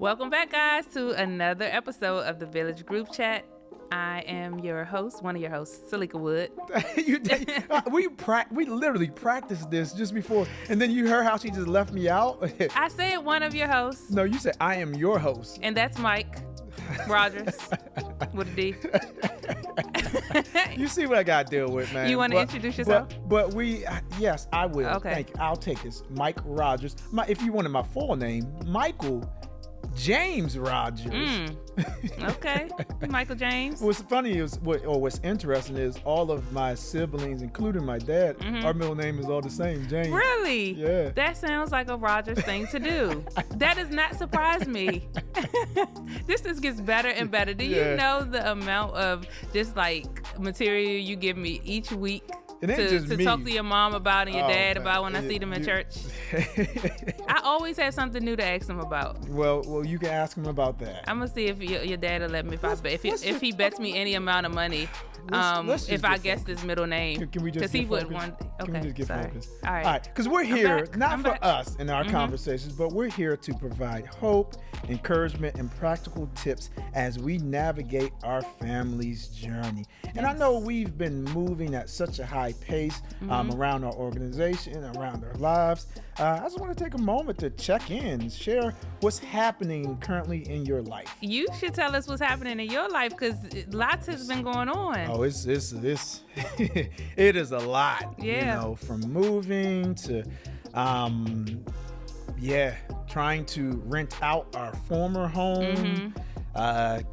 Welcome back, guys, to another episode of the Village Group Chat. I am your host, one of your hosts, Selikka Wood. We literally practiced this just before, and then you heard how she just left me out. I said one of your hosts. No, you said I am your host. And that's Mike Rodgers with a D. You see what I got to deal with, man. You want to introduce yourself? But yes, I will. Okay. Thank you. I'll take this. Mike Rodgers. If you wanted my full name, Michael James Rodgers. Okay, Michael James. What's funny is, what's interesting is all of my siblings, including my dad, our middle name is all the same, James. Really? Yeah. That sounds like a Rodgers thing to do. That does not surprise me. This just gets better and better. Do you know the amount of just like material you give me each week? To talk to your mom about and your dad about when I see them in church. I always have something new to ask them about. Well, you can ask him about that. I'm gonna see if your dad will let me if he bets me any amount of money. If I guess this middle name, can we just get focused? Okay, can we just get sorry. focused? All right, because we're here not for us in our conversations, but we're here to provide hope, encouragement, and practical tips as we navigate our family's journey. And I know we've been moving at such a high pace around our organization, around our lives. I just want to take a moment to check in, share what's happening currently in your life. You should tell us what's happening in your life because lots has been going on. Oh, it's it is a lot. Yeah. You know, from moving to trying to rent out our former home.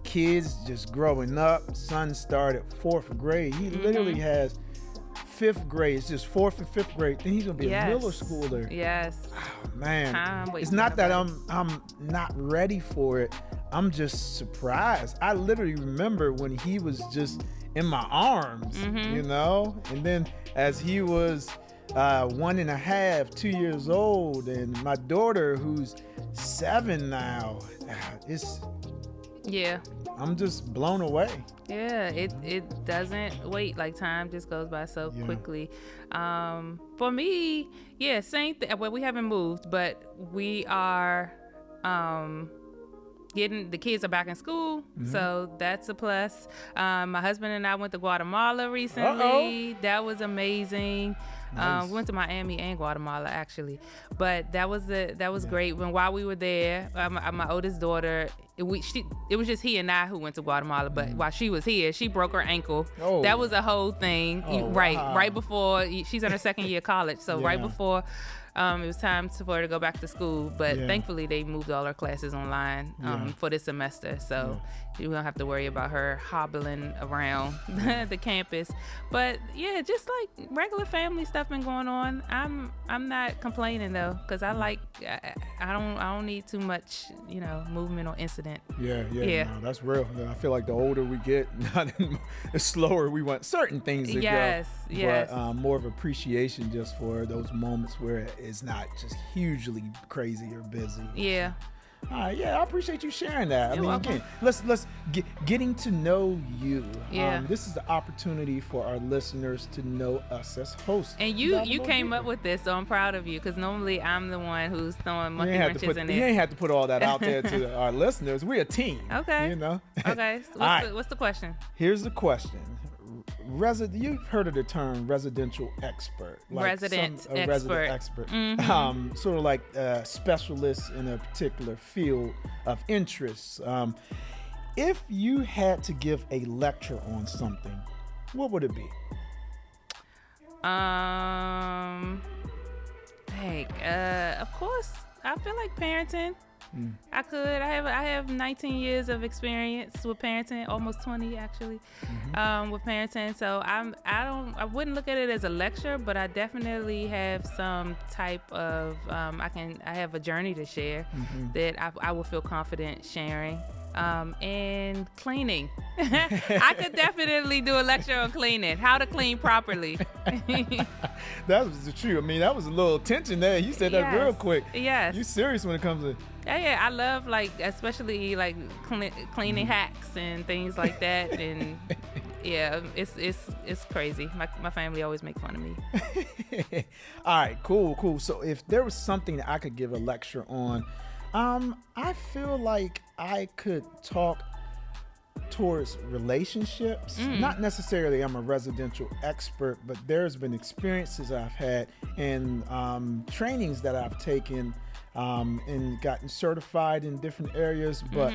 Kids just growing up. Son started 4th grade. He literally has 5th grade. It's just 4th and 5th grade. Then he's gonna be a middle schooler. Yes. Oh, man, it's not that I'm not ready for it. I'm just surprised. I literally remember when he was just in my arms, you know, and then as he was 1.5, 2 years old, and my daughter who's 7 now, I'm just blown away. Yeah, it doesn't wait. Like time just goes by so quickly. For me, same thing. Well, we haven't moved, but we are the kids are back in school, so that's a plus. My husband and I went to Guatemala recently. That was amazing. Nice. We went to Miami and Guatemala actually, but that was great. While we were there, my oldest daughter, it was just he and I who went to Guatemala. But while she was here, she broke her ankle. Oh. That was a whole thing. Right before she's in her second year of college, so right before. It was time for her to go back to school, but thankfully they moved all her classes online for this semester, so we don't have to worry about her hobbling around the campus. But just like regular family stuff been going on. I'm not complaining though, because I don't need too much movement or incident. Yeah. No, that's real. I feel like the older we get, the slower we want certain things to go. Yes. But more of appreciation just for those moments where it's not just hugely crazy or busy. Yeah. I appreciate you sharing that. You're welcome. Again, let's getting to know you. Yeah. This is the opportunity for our listeners to know us as hosts. And you came up with this, so I'm proud of you, because normally I'm the one who's throwing monkey wrenches in there. You ain't have to put all that out there to our listeners. We're a team. Okay. You know. Okay. So what's the question? Here's the question. You've heard of the term residential expert. Resident expert. Sort of like specialists in a particular field of interest. If you had to give a lecture on something, what would it be? Of course, I feel like parenting. I could. I have 19 years of experience with parenting, almost 20 actually, with parenting. So I wouldn't look at it as a lecture, but I definitely have some type of I have a journey to share that I will feel confident sharing. And cleaning. I could definitely do a lecture on cleaning, how to clean properly. That was true. I mean, that was a little tension there. You said that real quick. Yes. You serious when it comes to... Yeah, I love especially cleaning hacks and things like that. And it's crazy. My family always make fun of me. All right, cool. So if there was something that I could give a lecture on, I feel like I could talk towards relationships. Not necessarily I'm a residential expert, but there's been experiences I've had and trainings that I've taken and gotten certified in different areas. But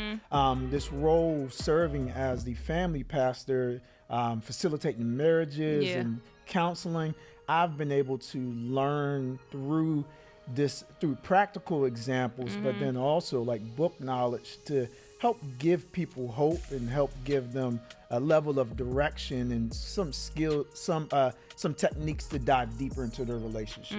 this role serving as the family pastor, facilitating marriages and counseling, I've been able to learn through practical examples, but then also like book knowledge to help give people hope and help give them a level of direction and some skill, some techniques to dive deeper into their relationship.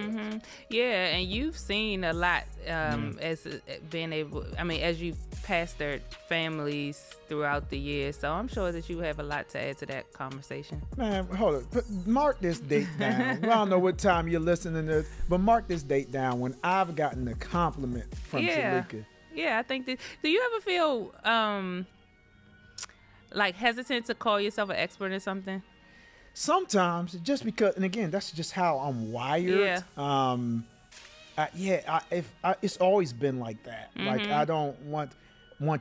Yeah, and you've seen a lot as being able, as you've pastored families throughout the years, so I'm sure that you have a lot to add to that conversation. Man, hold on. Mark this date down. I don't know what time you're listening to this, but mark this date down when I've gotten a compliment from Selikka. Yeah, I think that. Do you ever feel like hesitant to call yourself an expert in something? Sometimes, just because, and again, that's just how I'm wired. Yeah. It's always been like that. Like I don't want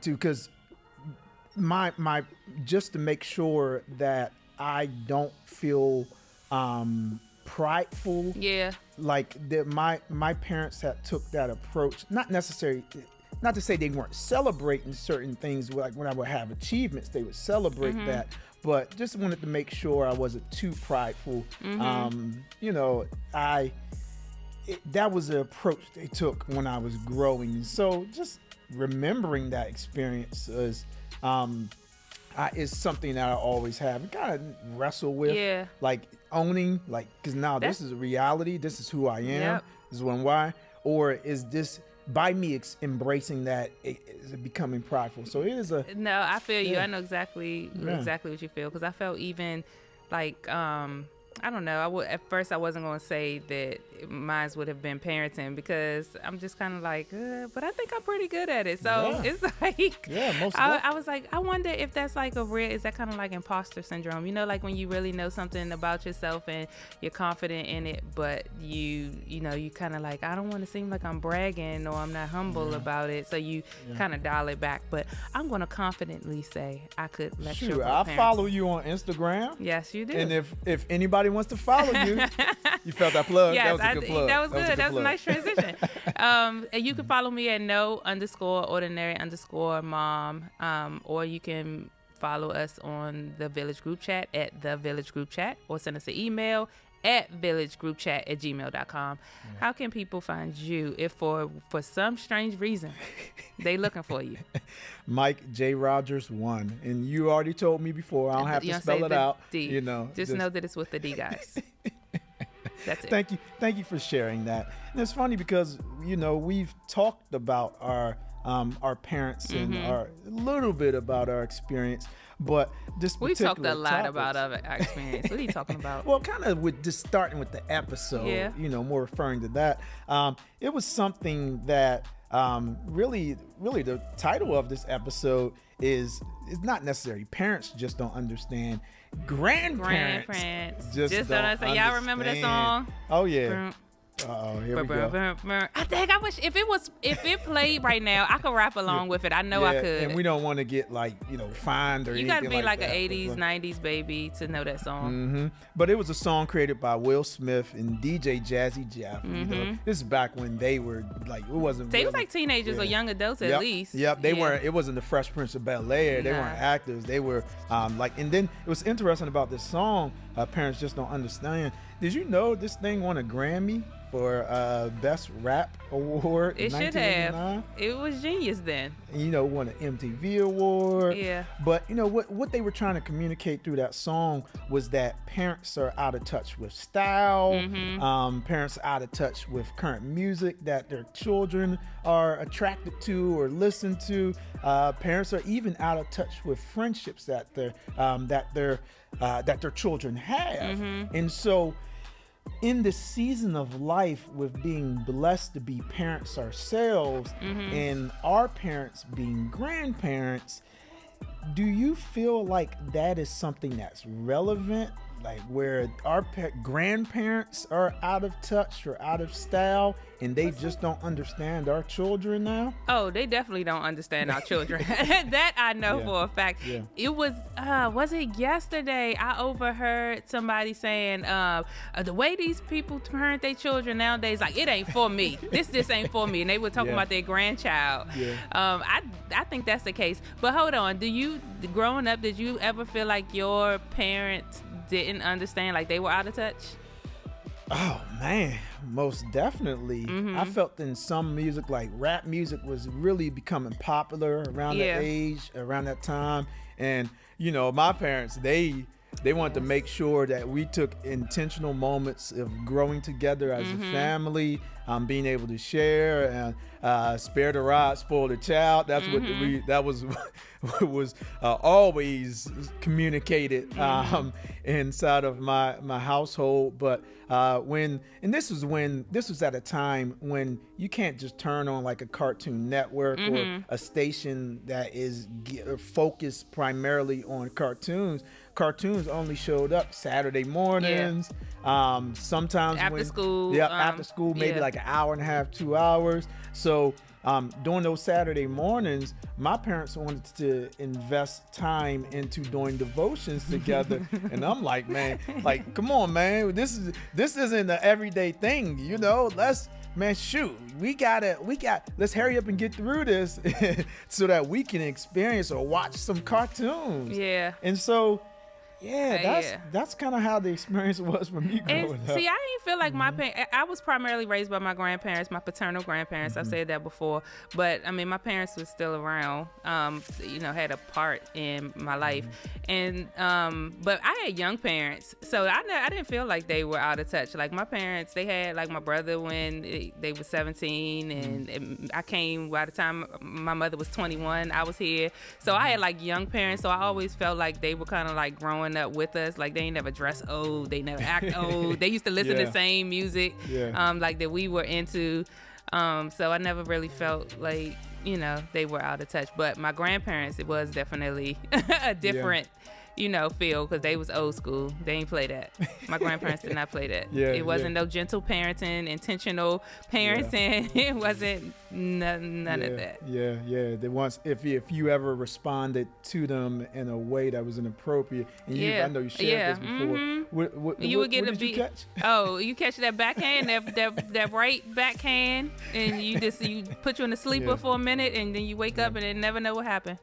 to, because my just to make sure that I don't feel prideful. Yeah. Like that, my parents had took that approach, not necessarily. Not to say they weren't celebrating certain things, like when I would have achievements, they would celebrate that. But just wanted to make sure I wasn't too prideful. That was the approach they took when I was growing. So just remembering that experience is something that I always have and kind of wrestle with. Like owning, like, because now this is a reality. This is who I am. This is what I'm why. Or is this by me embracing that, is it becoming prideful? So it is a. No, I feel you. I know exactly what you feel, because I felt even like I don't know. At first I wasn't going to say that mine would have been parenting, because I'm just kind of like, but I think I'm pretty good at it. So it's like, I was like, I wonder if that's like is that kind of like imposter syndrome? You know, like when you really know something about yourself and you're confident in it, but you kind of like, I don't want to seem like I'm bragging or I'm not humble about it. So you kind of dial it back. But I'm going to confidently say I could lecture. Sure, I follow you on Instagram. Yes, you do. And if anybody wants to follow you, you felt that plug. Yes, that was a good plug. That was good. That was a nice transition. And you can follow me at no_ordinary_mom, or you can follow us on the Village Group Chat at the Village Group Chat, or send us an email at villagegroupchat@gmail.com. How can people find you if for some strange reason they looking for you? Mike J. Rodgers 1. And you already told me before, I don't have to spell it out. D. Just know that it's with the D, guys. That's it. Thank you for sharing that. And it's funny because, we've talked about our parents and a little bit about our experience, but this we talked a lot about our experience. What are you talking about? Well, kind of with just starting with the episode, more referring to that. It was something that really the title of this episode is not necessarily parents just don't understand. Grandparents just don't understand. Y'all remember that song? Oh yeah. Here we go. I wish if it played right now, I could rap along with it. I know I could. And we don't want to get fined or anything. You got to be like an 80s, 90s baby to know that song. But it was a song created by Will Smith and DJ Jazzy Jeff. This is back when they were like, it wasn't. They was like teenagers or young adults at least. Yep, they weren't. It wasn't the Fresh Prince of Bel-Air. They weren't actors. They were and then it was interesting about this song. Parents just don't understand. Did you know this thing won a Grammy for Best Rap Award in 1989? It should have. It was genius then. And, won an MTV award. Yeah. But, what they were trying to communicate through that song was that parents are out of touch with style. Parents are out of touch with current music that their children are attracted to or listen to. Parents are even out of touch with friendships that their children have. And so in the season of life, with being blessed to be parents ourselves and our parents being grandparents, do you feel like that is something that's relevant like where our grandparents are out of touch or out of style, and they just don't understand our children now? Oh, they definitely don't understand our children. That I know for a fact. Yeah. It was it yesterday? I overheard somebody saying, the way these people parent their children nowadays, like, it ain't for me. This ain't for me. And they were talking about their grandchild. Yeah. I think that's the case. But hold on, growing up, did you ever feel like your parents didn't understand, like they were out of touch? Oh man, most definitely. I felt in some music, like rap music was really becoming popular around that time. And you know, my parents, they wanted to make sure that we took intentional moments of growing together as a family, being able to share and spare the rod, spoil the child. That's that was always communicated inside of my household. But this was at a time when you can't just turn on like a Cartoon Network or a station that is focused primarily on cartoons. Cartoons only showed up Saturday mornings. Sometimes after school. Yeah, after school, maybe like an hour and a half, 2 hours. So during those Saturday mornings, my parents wanted to invest time into doing devotions together. And I'm like, man, like, come on, man, this isn't an everyday thing, you know. Let's hurry up and get through this so that we can experience or watch some cartoons. Yeah. And so that's kind of how the experience was for me growing up. See, I didn't feel like my parents. I was primarily raised by my grandparents, my paternal grandparents. I've said that before, but I mean, my parents were still around. Had a part in my life, and but I had young parents, so I didn't feel like they were out of touch. Like my parents, they had like my brother when they were 17, and I came by the time my mother was 21. I was here, so I had like young parents. So I always felt like they were kind of like growing up with us. Like they ain't never dress old, they never act old. They used to listen to the same music like that we were into. So I never really felt like, they were out of touch. But my grandparents, it was definitely a different feel, because they was old school. They ain't play that. My grandparents did not play that. It wasn't no gentle parenting, intentional parenting. It wasn't none of that. They once, if you ever responded to them in a way that was inappropriate, and I know you shared this before. What did you catch? Oh, you catch that backhand, that right backhand, and you put you in a sleeper for a minute, and then you wake up and then never know what happened.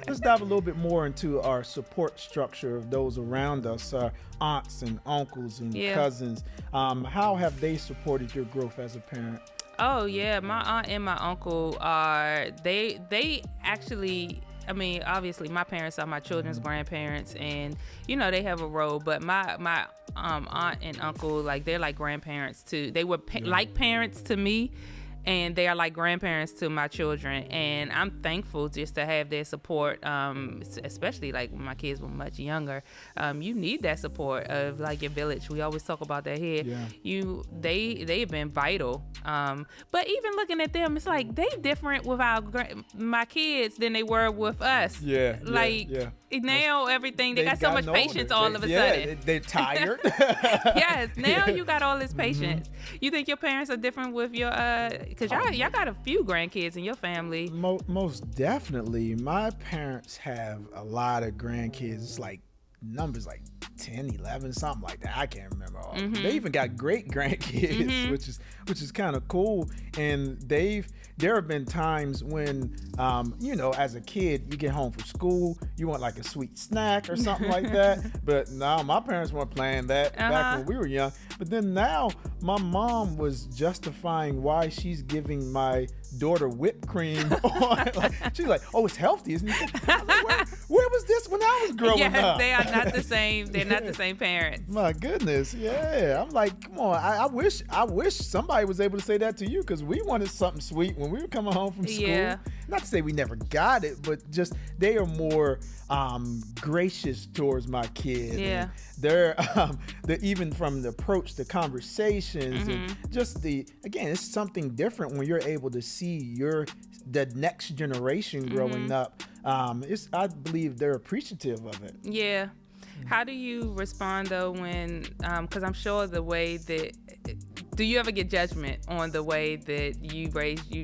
Let's dive a little bit more into our support structure of those around us, our aunts and uncles and cousins. How have they supported your growth as a parent? Oh yeah, my aunt and my uncle are they actually, I mean, obviously my parents are my children's grandparents, and they have a role, but my aunt and uncle, like, they're like grandparents too. They were like parents to me, and they are like grandparents to my children, and I'm thankful just to have their support, especially like when my kids were much younger. You need that support of like your village. We always talk about that here. They've been vital. But even looking at them, it's like they different with my kids than they were with us. Now everything, they got so much patience all of a sudden. They're tired. Yes, now you got all this patience. You think your parents are different with your because y'all got a few grandkids in your family? Most definitely. My parents have a lot of grandkids. It's like numbers like 10, 11, something like that. I can't remember all. They even got great grandkids, which is kind of cool. And there have been times when as a kid, you get home from school, you want like a sweet snack or something like that. But no, my parents weren't playing that back when we were young. But then now my mom was justifying why she's giving my daughter whipped cream. She's like, oh, it's healthy, isn't it? Like, where was this when I was growing up? They are not the same. They're not the same parents. My goodness, yeah. I'm like, come on. I wish somebody was able to say that to you, because we wanted something sweet when we were coming home from school. Yeah. Not to say we never got it, but just they are more gracious towards my kids. Yeah. They're even from the approach to conversations and just it's something different when you're able to see the next generation growing up. I believe they're appreciative of it. Yeah. How do you respond though when, because I'm sure the way that, do you ever get judgment on the way that you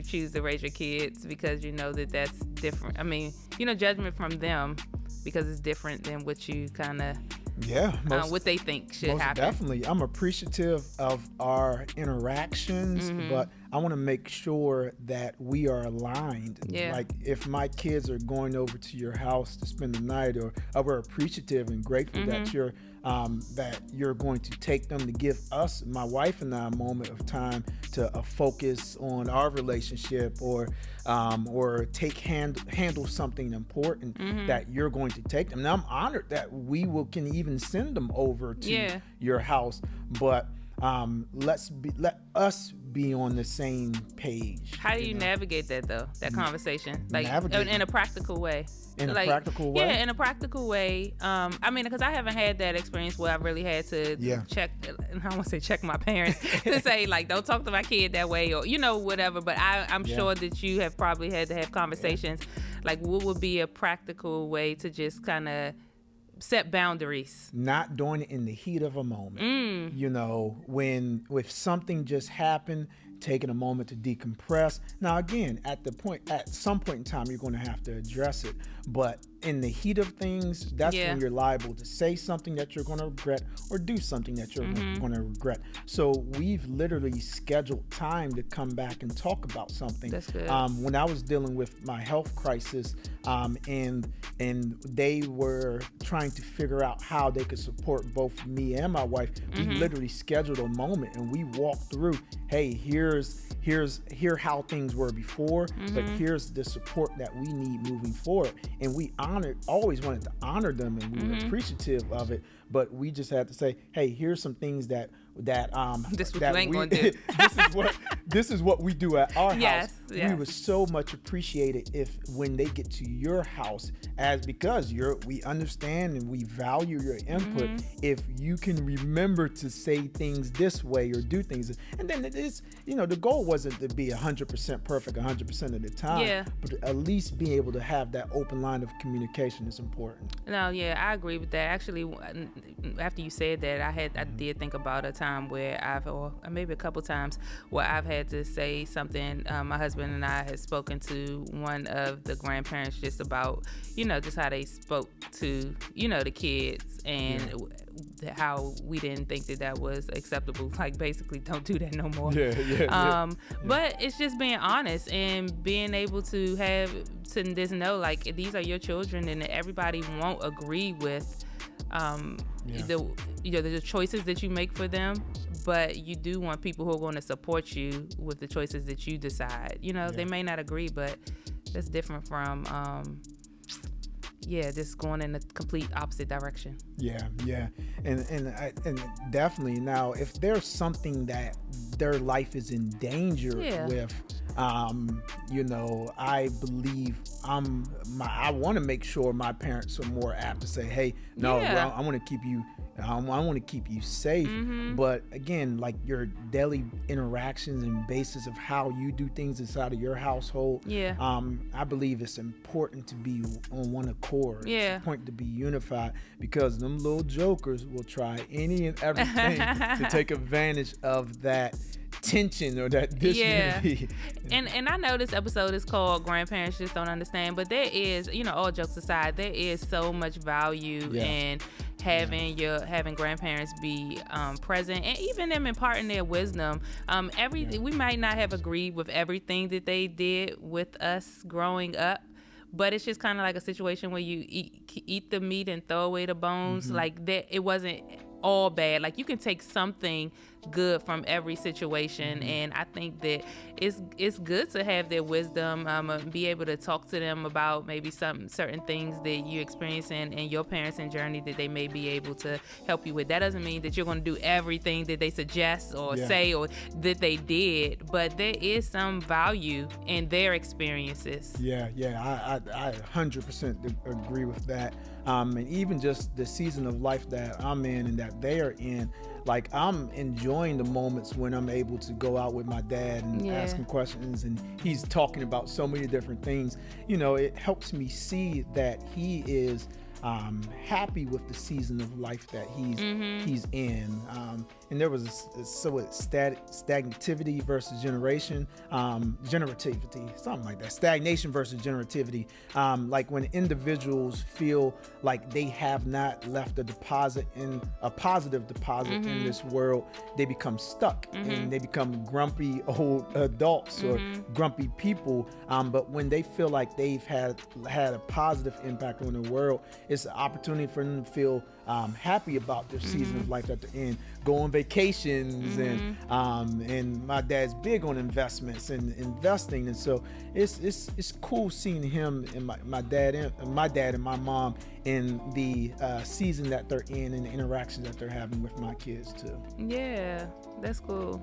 choose to raise your kids because you know that that's different? I mean, judgment from them because it's different than what you kind of, what they think should happen. Definitely. I'm appreciative of our interactions, but I want to make sure that we are aligned. Yeah. Like if my kids are going over to your house to spend the night, or we're appreciative and grateful that you're going to take them to give us, my wife and I, a moment of time to focus on our relationship, or handle something important that you're going to take them. Now I'm honored that we can even send them over to your house, but let us be on the same page. How do you navigate that though? That convection, like in a practical way. In a practical way? Yeah, in a practical way. I mean, because I haven't had that experience where I really had to check, I don't want to say check my parents, to say, like, don't talk to my kid that way, or, whatever. But I'm sure that you have probably had to have conversations. Like, what would be a practical way to just kind of set boundaries? Not doing it in the heat of a moment. If something just happened, taking a moment to decompress. Now, again, at some point in time, you're going to have to address it. But in the heat of things, that's when you're liable to say something that you're going to regret, or do something that you're going to regret. So we've literally scheduled time to come back and talk about something. That's good. When I was dealing with my health crisis, and they were trying to figure out how they could support both me and my wife, we literally scheduled a moment and we walked through, hey, here how things were before, but here's the support that we need moving forward. And we always wanted to honor them, and we were appreciative of it, but we just had to say, hey, here's some things that this what you ain't gonna do. this is what we do at our house. Yes. We would so much appreciate it if when they get to your house, because we understand and we value your input, if you can remember to say things this way or do things. And then it is, the goal wasn't to be 100% perfect 100% of the time, but at least be able to have that open line of communication is important. No, I agree with that. Actually, after you said that, I did think about a time where or maybe a couple times where I've had to say something. My husband and I had spoken to one of the grandparents just about, just how they spoke to, the kids, and how we didn't think that was acceptable. Like, basically, don't do that no more. But it's just being honest and being able to just know, like, these are your children, and everybody won't agree with the choices that you make for them, but you do want people who are going to support you with the choices that you decide. They may not agree, but that's different from just going in the complete opposite direction. And definitely. Now, if there's something that their life is in danger with, I believe I want to make sure my parents are more apt to say, hey, no, well, I want to keep you safe. But again, like your daily interactions and basis of how you do things inside of your household, I believe it's important to be on one accord. It's important to be unified, because them little jokers will try any and everything to take advantage of that tension or that disunity. And I know this episode is called Grandparents Just Don't Understand, but there is, all jokes aside, there is so much value in having grandparents be present, and even them imparting their wisdom. We might not have agreed with everything that they did with us growing up, but it's just kind of like a situation where you eat the meat and throw away the bones. Like that, it wasn't all bad. Like, you can take something good from every situation, and I think that it's good to have their wisdom, be able to talk to them about maybe some certain things that you experience in your parenting journey that they may be able to help you with. That doesn't mean that you're going to do everything that they suggest or say or that they did, but there is some value in their experiences. I 100% agree with that. And even just the season of life that I'm in and that they are in, like, I'm enjoying the moments when I'm able to go out with my dad and ask him questions, and he's talking about so many different things. It helps me see that he is happy with the season of life that he's in. And there was stagnativity versus generativity, something like that. Stagnation versus generativity. Like when individuals feel like they have not left a positive deposit in this world, they become stuck and they become grumpy old adults or grumpy people. But when they feel like they've had a positive impact on the world, it's an opportunity for them to feel happy about their season of life that they're in. Go on vacations and my dad's big on investments and investing, and so it's cool seeing him and my dad and my mom in the season that they're in and the interactions that they're having with my kids too. Yeah, that's cool.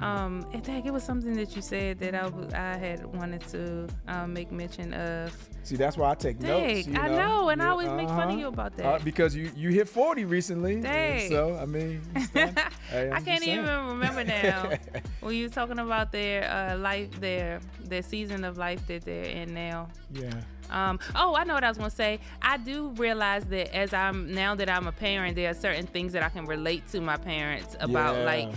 And Dag, it was something that you said that I had wanted to make mention of. See, that's why I take notes. I know, and I always make fun of you about that. Because you hit 40 recently. Dang. So, I mean, I can't even remember now when you were talking about their life, their season of life that they're in now. Yeah. I know what I was going to say. I do realize that now that I'm a parent, there are certain things that I can relate to my parents about, like,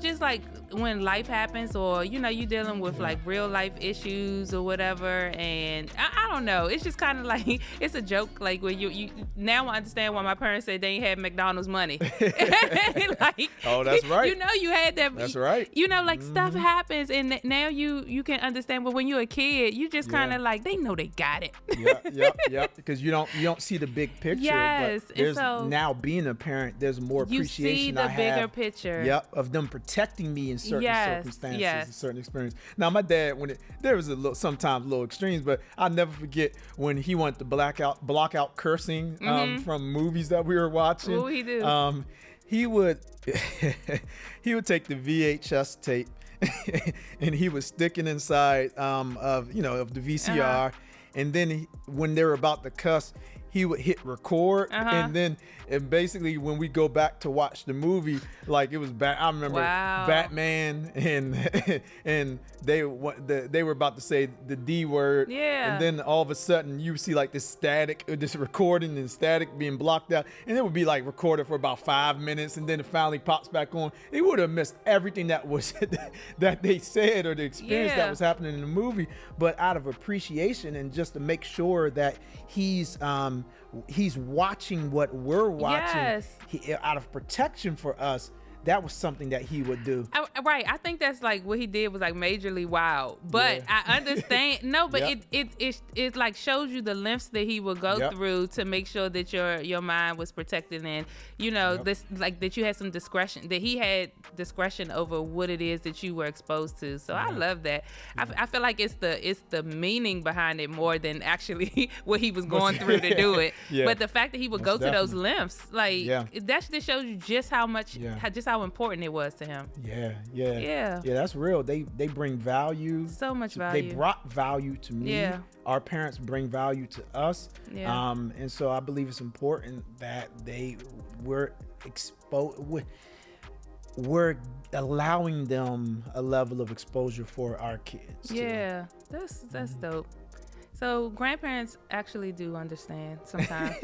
just like when life happens or, you're dealing with like real life issues or whatever. And I don't know. It's just kind of like, it's a joke. Like when you now I understand why my parents said they ain't had McDonald's money. Like, oh, that's right. You had that. That's right. Like stuff happens and now you can understand. But when you're a kid, you just kind of like, they know they got it. Yep. Because you don't see the big picture. Yes. But there's now being a parent, there's more appreciation. You see the bigger picture. Yep. Of them protecting me in certain circumstances and certain experiences. Now my dad, there was sometimes little extremes, but I'll never forget when he wanted to block out cursing from movies that we were watching. What would he do? He would take the VHS tape and he would stick it inside of the VCR, and then when they were about to cuss, he would hit record, and basically when we go back to watch the movie, like it was I remember Batman and they were about to say the D word, and then all of a sudden you see like this recording and static being blocked out, and it would be like recorded for about 5 minutes, and then it finally pops back on. He would have missed everything that was that they said or the experience that was happening in the movie, but out of appreciation and just to make sure that he's watching what we're watching, out of protection for us. That was something that he would do. Right. I think that's like what he did was like majorly wild. But I understand. No, but it like shows you the lengths that he would go through to make sure that your mind was protected, and this like that you had some discretion, that he had discretion over what it is that you were exposed to. So I love that. I feel like it's the meaning behind it more than actually what he was going through to do it. But the fact that he would go to those lengths, like that just shows you just how much, just how important it was to him. Yeah, that's real. They bring value, so much value. They brought value to me. Our parents bring value to us. And so I believe it's important that we're allowing them a level of exposure for our kids too. That's dope. So grandparents actually do understand sometimes.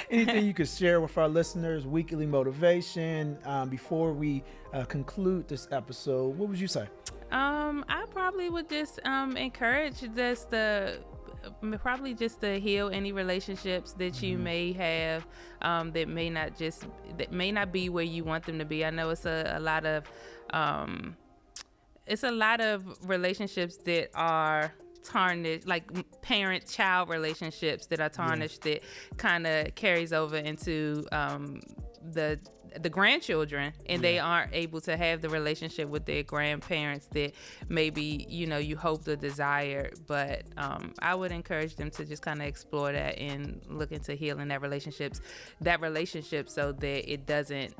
Anything you could share with our listeners, weekly motivation, before we conclude this episode, what would you say? I probably would just encourage to heal any relationships that you may have that may not be where you want them to be. I know it's a lot of relationships that are tarnished, like parent-child relationships that are tarnished, that kind of carries over into the grandchildren, and they aren't able to have the relationship with their grandparents that maybe you hoped or desired. But I would encourage them to just kind of explore that and look into healing that relationship so that it doesn't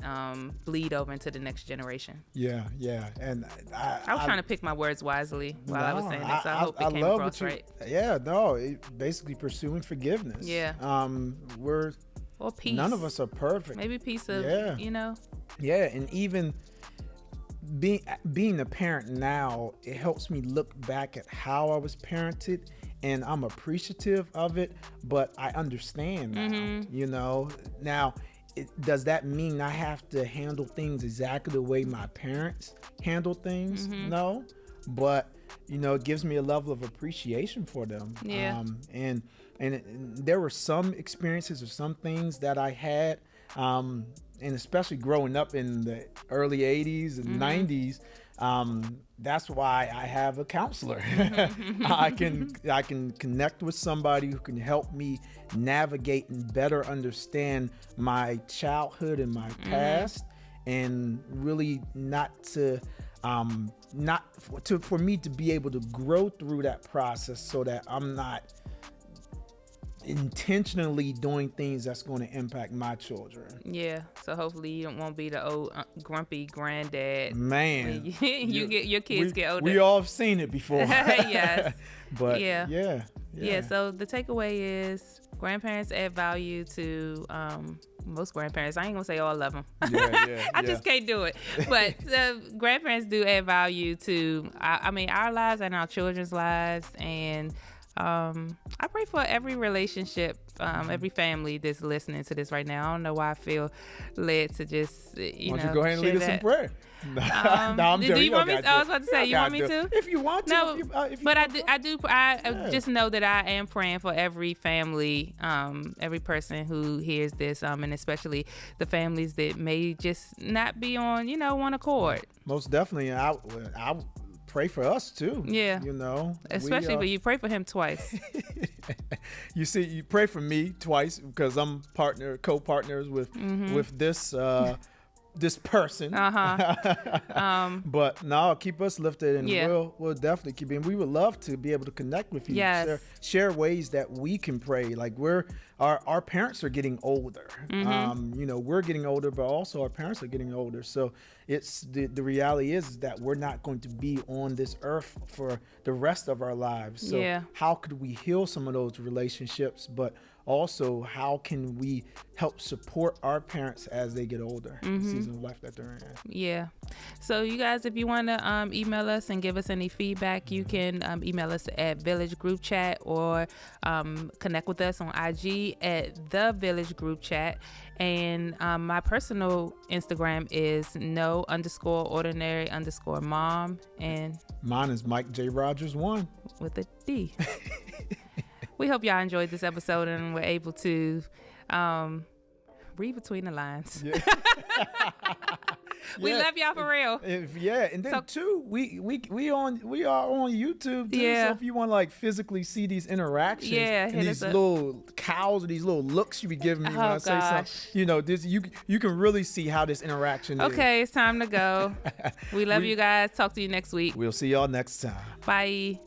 bleed over into the next generation. And I was trying to pick my words wisely while I was saying that, so I hope it came across right. Basically pursuing forgiveness. Or peace. None of us are perfect. Maybe peace of, and even being a parent now, it helps me look back at how I was parented, and I'm appreciative of it, but I understand now, you know. Now, does that mean I have to handle things exactly the way my parents handle things? No, but you know, it gives me a level of appreciation for them. Yeah. And there were some experiences or some things that I had, and especially growing up in the early 80s and 90s, that's why I have a counselor. I can connect with somebody who can help me navigate and better understand my childhood and my past, and really for me to be able to grow through that process, so that I'm not intentionally doing things that's going to impact my children. Yeah. So hopefully you won't be the old grumpy granddad. Man, you get your kids get older. We all have seen it before. Yes. But yeah. So the takeaway is grandparents add value to most grandparents. I ain't gonna say all of them. I just can't do it. But grandparents do add value to, I mean, our lives and our children's lives. And I pray for every relationship, every family that's listening to this right now. I don't know why I feel led to just, Why don't you go ahead and lead us in prayer? No, I'm do you want me to? I was about to say, you want me to? If you want to. No, but I just know that I am praying for every family, every person who hears this, and especially the families that may just not be on, one accord. Most definitely. I pray for us too. Yeah. You know. Especially when you pray for him twice. You see, you pray for me twice because I'm co-partners with this person. But no, keep us lifted, and we'll definitely keep it. And we would love to be able to connect with you. Yes. Share ways that we can pray. Like our parents are getting older. We're getting older, but also our parents are getting older. So it's the reality is that we're not going to be on this earth for the rest of our lives. So how could we heal some of those relationships, but also how can we help support our parents as they get older, the season of life that they're in? Yeah. So you guys, if you want to email us and give us any feedback, you can email us at Village Group Chat, or connect with us on IG at The Village Group Chat. And my personal Instagram is no_ordinary_mom. And mine is Mike J. Rodgers 1 with a D. We hope y'all enjoyed this episode and were able to read between the lines. Yeah. We love y'all for real. And then too, we are on YouTube too. So if you want to like physically see these interactions, and these little cows or these little looks you be giving me when I say something, this you can really see how this interaction is. Okay, it's time to go. We love you guys. Talk to you next week. We'll see y'all next time. Bye.